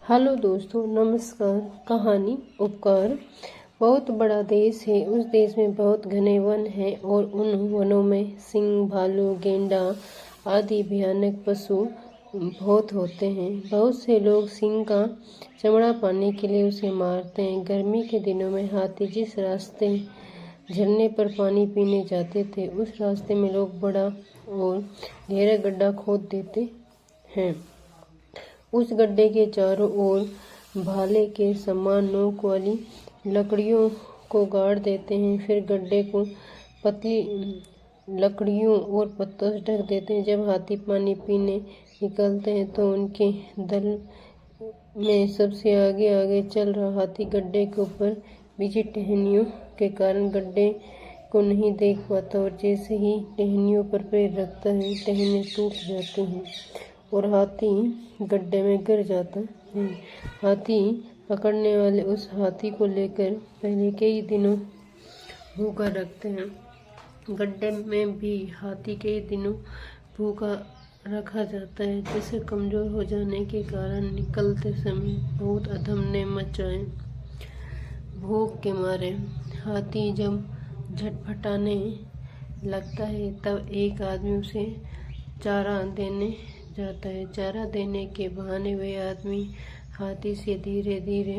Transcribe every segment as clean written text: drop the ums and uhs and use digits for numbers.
Hello दोस्तों, नमस्कार। कहानी उपकार। बहुत बड़ा देश है। उस देश में बहुत घने वन हैं और उन वनों में सिंह, भालू, गेंडा आदि भयानक पशु बहुत होते हैं। बहुत से लोग सिंह का चमड़ा पाने के लिए उसे मारते हैं। गर्मी के दिनों में हाथी जिस रास्ते झरने पर पानी पीने जाते थे, उस रास्ते में लोग बड़ा और गहरा गड्ढा खोद देते हैं। उस गड्ढे के चारों ओर भाले के समान नोक वाली लकड़ियों को गाड़ देते हैं। फिर गड्ढे को पतली लकड़ियों और पत्तों से ढक देते हैं। जब हाथी पानी पीने निकलते हैं तो उनके दल में सबसे आगे आगे चल रहा हाथी गड्ढे के ऊपर बिछी टहनियों के कारण गड्ढे को नहीं देख पाता और जैसे ही टहनियों पर पैर रखता है, टहनियाँ टूट जाती हैं और हाथी गड्ढे में गिर जाता है। हाथी पकड़ने वाले उस हाथी को लेकर पहले कई दिनों भूखा रखते हैं। गड्ढे में भी हाथी कई दिनों भूखा रखा जाता है, जिसे कमजोर हो जाने के कारण निकलते समय बहुत अधमने मचाए। भूख के मारे हाथी जब झटपटाने लगता है तब एक आदमी उसे चारा देने जाता है। चारा देने के बहाने वे आदमी हाथी से धीरे धीरे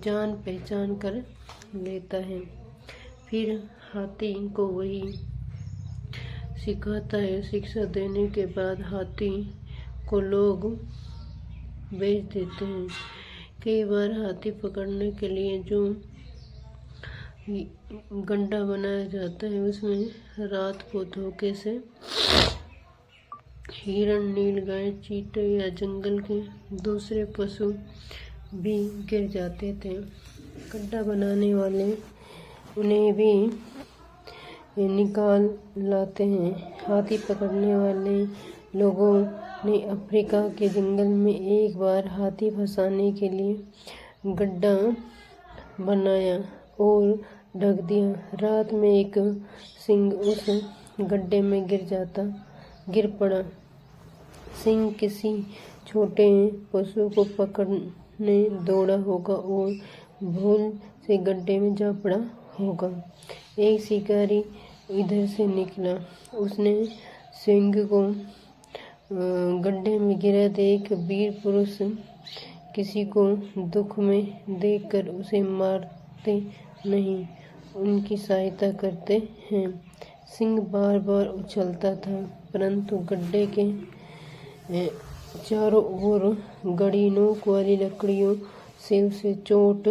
जान पहचान कर लेता है। फिर हाथी को वही सिखाता है। शिक्षा देने के बाद हाथी को लोग बेच देते हैं। कई बार हाथी पकड़ने के लिए जो गड्ढा बनाया जाता है, उसमें रात को धोखे से हिरण, नीलगाय, चीते या जंगल के दूसरे पशु भी गिर जाते थे। गड्ढा बनाने वाले उन्हें भी निकाल लाते हैं। हाथी पकड़ने वाले लोगों ने अफ्रीका के जंगल में एक बार हाथी फंसाने के लिए गड्ढा बनाया और ढक दिया। रात में एक सिंह उस गड्ढे में गिर पड़ा। सिंह किसी छोटे पशु को पकड़ने दौड़ा होगा और भूल से गड्ढे में जा पड़ा होगा। एक शिकारी इधर से निकला। उसने सिंह को गड्ढे में गिरा देख वीर पुरुष किसी को दुख में देखकर उसे मारते नहीं, उनकी सहायता करते हैं। सिंह बार बार उछलता था, परंतु गड्ढे के चारों ओर गड़ी नोक वाली लकड़ियों से उसे चोट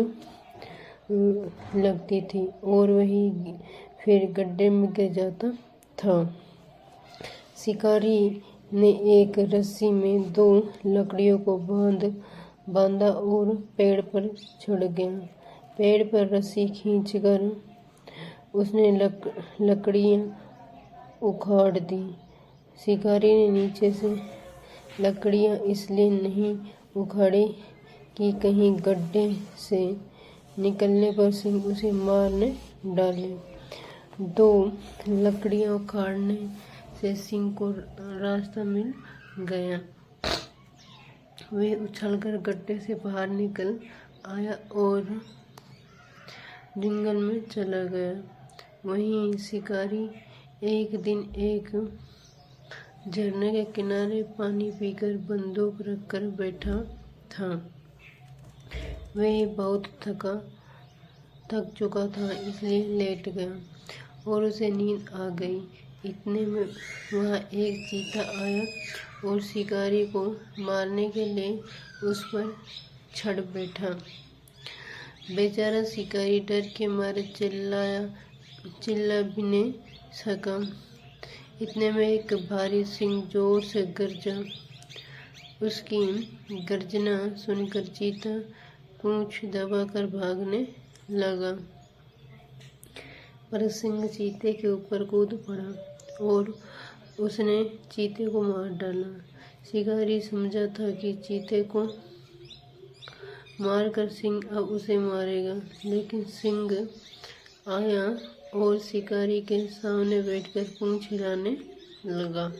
लगती थी और वही फिर गड्ढे में गिर जाता था। शिकारी ने एक रस्सी में 2 लकड़ियों को बांधा और पेड़ पर चढ़ गया। पेड़ पर रस्सी खींचकर उसने लकड़ियां उखाड़ दी। शिकारी ने नीचे से लकड़ियां इसलिए नहीं उखाड़ी कि कहीं गड्ढे से निकलने पर सिंह उसे मार न डाले। 2 लकड़ियां उखाड़ने से सिंह को रास्ता मिल गया। वे उछलकर गड्ढे से बाहर निकल आया और जंगल में चला गया। वहीं शिकारी एक दिन एक झरने के किनारे पानी पीकर बंदूक रखकर बैठा था। वह बहुत थक चुका था, इसलिए लेट गया और उसे नींद आ गई। इतने में वहाँ एक चीता आया और शिकारी को मारने के लिए उस पर चढ़ बैठा। बेचारा शिकारी डर के मारे चिल्ला भी नहीं सका। इतने में एक भारी सिंह जोर से गरजा। उसकी गर्जना सुनकर चीता पूंछ दबाकर भागने लगा, पर सिंह चीते के ऊपर कूद पड़ा और उसने चीते को मार डाला। शिकारी समझा था कि चीते को मारकर सिंह अब उसे मारेगा, लेकिन सिंह आया और शिकारी के सामने बैठकर पूंछ हिलाने लगा।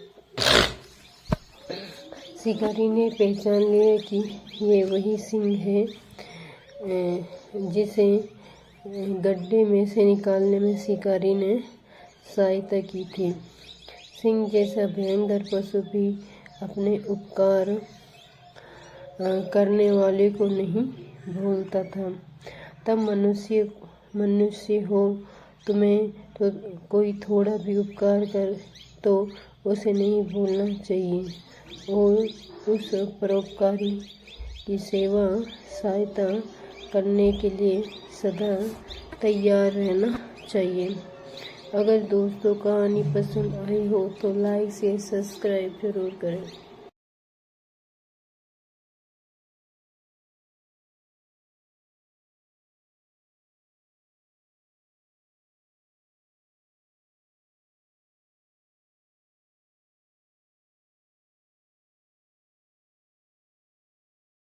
शिकारी ने पहचान लिया कि ये वही सिंह है जिसे गड्ढे में से निकालने में शिकारी ने सहायता की थी। सिंह जैसा भयंकर पशु भी अपने उपकार करने वाले को नहीं भूलता था। तब मनुष्य हो तुम्हें तो कोई थोड़ा भी उपकार कर तो उसे नहीं भूलना चाहिए और उस परोपकारी की सेवा सहायता करने के लिए सदा तैयार रहना चाहिए। अगर दोस्तों कहानी पसंद आई हो तो लाइक शेयर सब्सक्राइब जरूर करें।